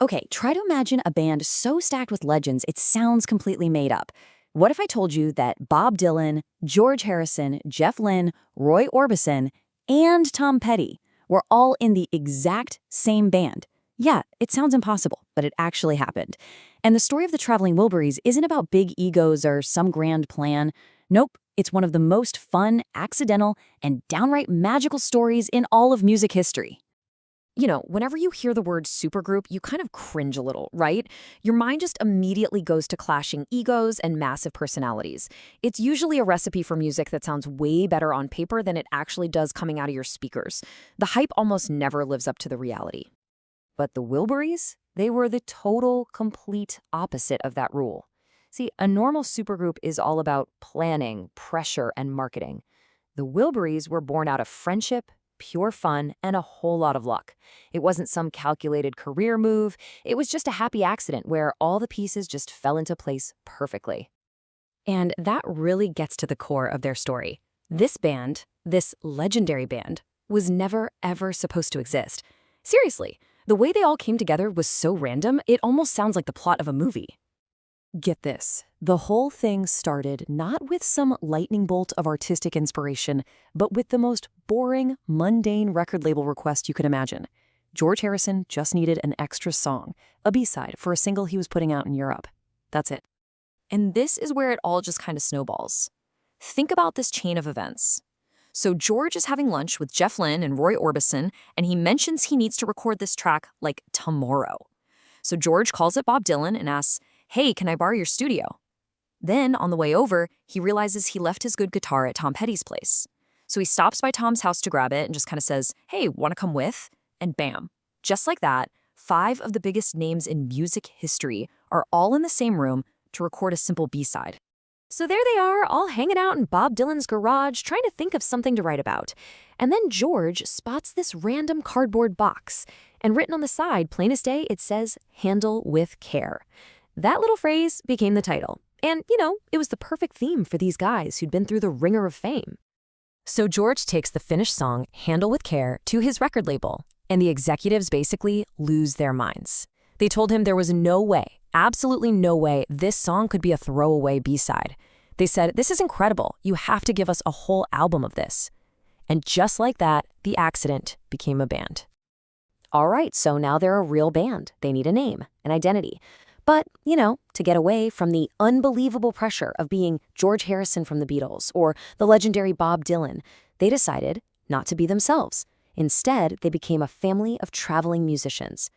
Okay, try to imagine a band so stacked with legends it sounds completely made up. What if I told you that Bob Dylan, George Harrison, Jeff Lynne, Roy Orbison, and Tom Petty were all in the exact same band? Yeah, it sounds impossible, but it actually happened. And the story of the Traveling Wilburys isn't about big egos or some grand plan. Nope, it's one of the most fun, accidental, and downright magical stories in all of music history. Whenever you hear the word supergroup, you kind of cringe a little, right? Your mind just immediately goes to clashing egos and massive personalities. It's usually a recipe for music that sounds way better on paper than it actually does coming out of your speakers. The hype almost never lives up to the reality. But the Wilburys, they were the total, complete opposite of that rule. See, a normal supergroup is all about planning, pressure, and marketing. The Wilburys were born out of friendship, pure fun, and a whole lot of luck. It wasn't some calculated career move. It was just a happy accident where all the pieces just fell into place perfectly. And that really gets to the core of their story. This band, this legendary band, was never, ever supposed to exist. Seriously, the way they all came together was so random, it almost sounds like the plot of a movie. Get this, the whole thing started not with some lightning bolt of artistic inspiration, but with the most boring, mundane record label request you could imagine. George Harrison just needed an extra song, a B-side for a single he was putting out in Europe. That's it. And this is where it all just kind of snowballs. Think about this chain of events. So George is having lunch with Jeff Lynne and Roy Orbison, and he mentions he needs to record this track, like, tomorrow. So George calls up Bob Dylan and asks, "Hey, can I borrow your studio?" Then, on the way over, he realizes he left his good guitar at Tom Petty's place. So he stops by Tom's house to grab it and just kind of says, "Hey, want to come with?" And bam, just like that, 5 of the biggest names in music history are all in the same room to record a simple B-side. So there they are, all hanging out in Bob Dylan's garage, trying to think of something to write about. And then George spots this random cardboard box, and written on the side, plain as day, it says, "Handle with care." That little phrase became the title. And, it was the perfect theme for these guys who'd been through the ringer of fame. So George takes the finished song, Handle with Care, to his record label, and the executives basically lose their minds. They told him there was no way, absolutely no way, this song could be a throwaway B-side. They said, "This is incredible. You have to give us a whole album of this." And just like that, the accident became a band. All right, so now they're a real band. They need a name, an identity. But, to get away from the unbelievable pressure of being George Harrison from the Beatles or the legendary Bob Dylan, they decided not to be themselves. Instead, they became a family of traveling musicians.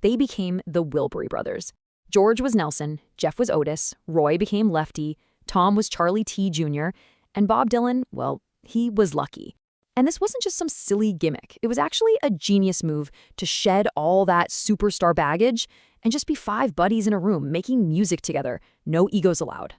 They became the Wilbury brothers. George was Nelson, Jeff was Otis, Roy became Lefty, Tom was Charlie T. Jr., and Bob Dylan, well, he was Lucky. And this wasn't just some silly gimmick. It was actually a genius move to shed all that superstar baggage and just be 5 buddies in a room making music together, no egos allowed.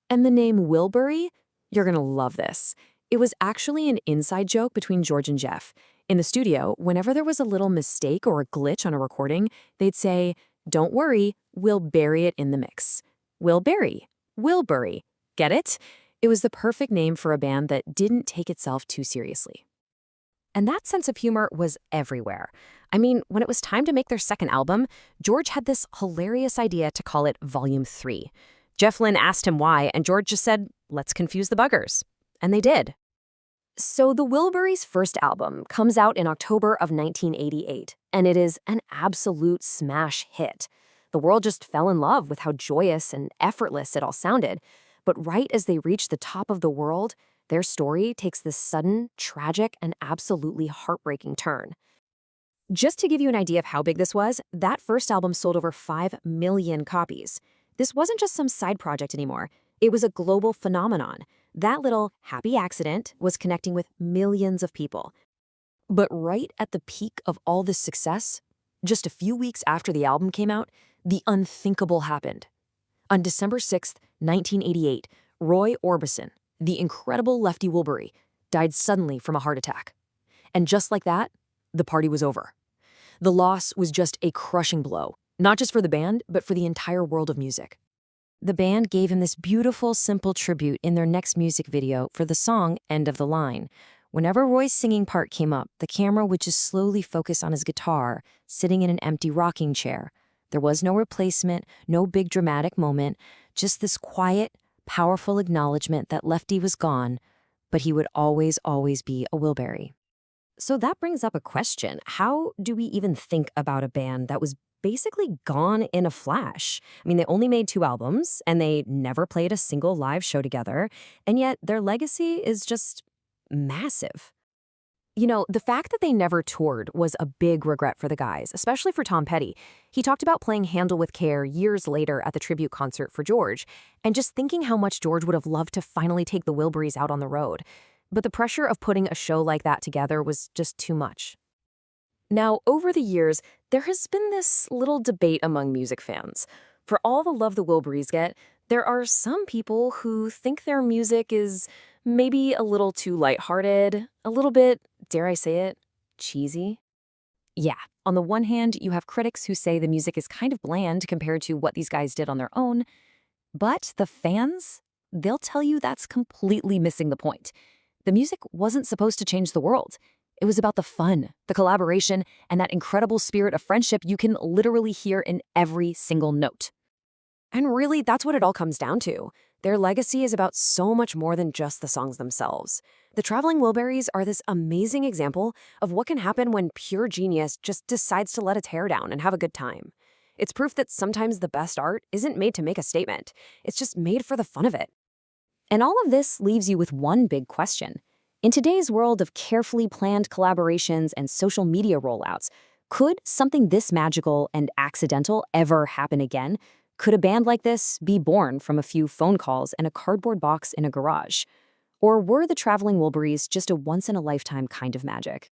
And the name Wilbury? You're gonna love this. It was actually an inside joke between George and Jeff. In the studio, whenever there was a little mistake or a glitch on a recording, they'd say, "Don't worry, we'll bury it in the mix." Wilbury. Get it? It was the perfect name for a band that didn't take itself too seriously. And that sense of humor was everywhere. I mean, when it was time to make their second album, George had this hilarious idea to call it Volume 3. Jeff Lynne asked him why, and George just said, "Let's confuse the buggers." And they did. So the Wilburys' first album comes out in October of 1988, and it is an absolute smash hit. The world just fell in love with how joyous and effortless it all sounded. But right as they reach the top of the world, their story takes this sudden, tragic, and absolutely heartbreaking turn. Just to give you an idea of how big this was, that first album sold over 5 million copies. This wasn't just some side project anymore. It was a global phenomenon. That little happy accident was connecting with millions of people. But right at the peak of all this success, just a few weeks after the album came out, the unthinkable happened. On December 6th, 1988, Roy Orbison, the incredible Lefty Wilbury, died suddenly from a heart attack. And just like that, the party was over. The loss was just a crushing blow, not just for the band, but for the entire world of music. The band gave him this beautiful, simple tribute in their next music video for the song End of the Line, Whenever Roy's singing part came up, the camera would just slowly focus on his guitar, sitting in an empty rocking chair. There was no replacement, no big dramatic moment, just this quiet, powerful acknowledgement that Lefty was gone, but he would always, always be a Wilbury. So that brings up a question. How do we even think about a band that was basically gone in a flash? I mean, they only made 2 albums, and they never played a single live show together, and yet their legacy is just massive. The fact that they never toured was a big regret for the guys, especially for Tom Petty. He talked about playing Handle with Care years later at the tribute concert for George, and just thinking how much George would have loved to finally take the Wilburys out on the road. But the pressure of putting a show like that together was just too much. Now, over the years, there has been this little debate among music fans. For all the love the Wilburys get, there are some people who think their music is maybe a little too lighthearted, a little bit, dare I say it, cheesy. Yeah, on the one hand, you have critics who say the music is kind of bland compared to what these guys did on their own, but the fans, they'll tell you that's completely missing the point. The music wasn't supposed to change the world. It was about the fun, the collaboration, and that incredible spirit of friendship you can literally hear in every single note. And really, that's what it all comes down to. Their legacy is about so much more than just the songs themselves. The Traveling Wilburys are this amazing example of what can happen when pure genius just decides to let its hair down and have a good time. It's proof that sometimes the best art isn't made to make a statement. It's just made for the fun of it. And all of this leaves you with one big question. In today's world of carefully planned collaborations and social media rollouts, could something this magical and accidental ever happen again? Could a band like this be born from a few phone calls and a cardboard box in a garage? Or were the Traveling Wilburys just a once-in-a-lifetime kind of magic?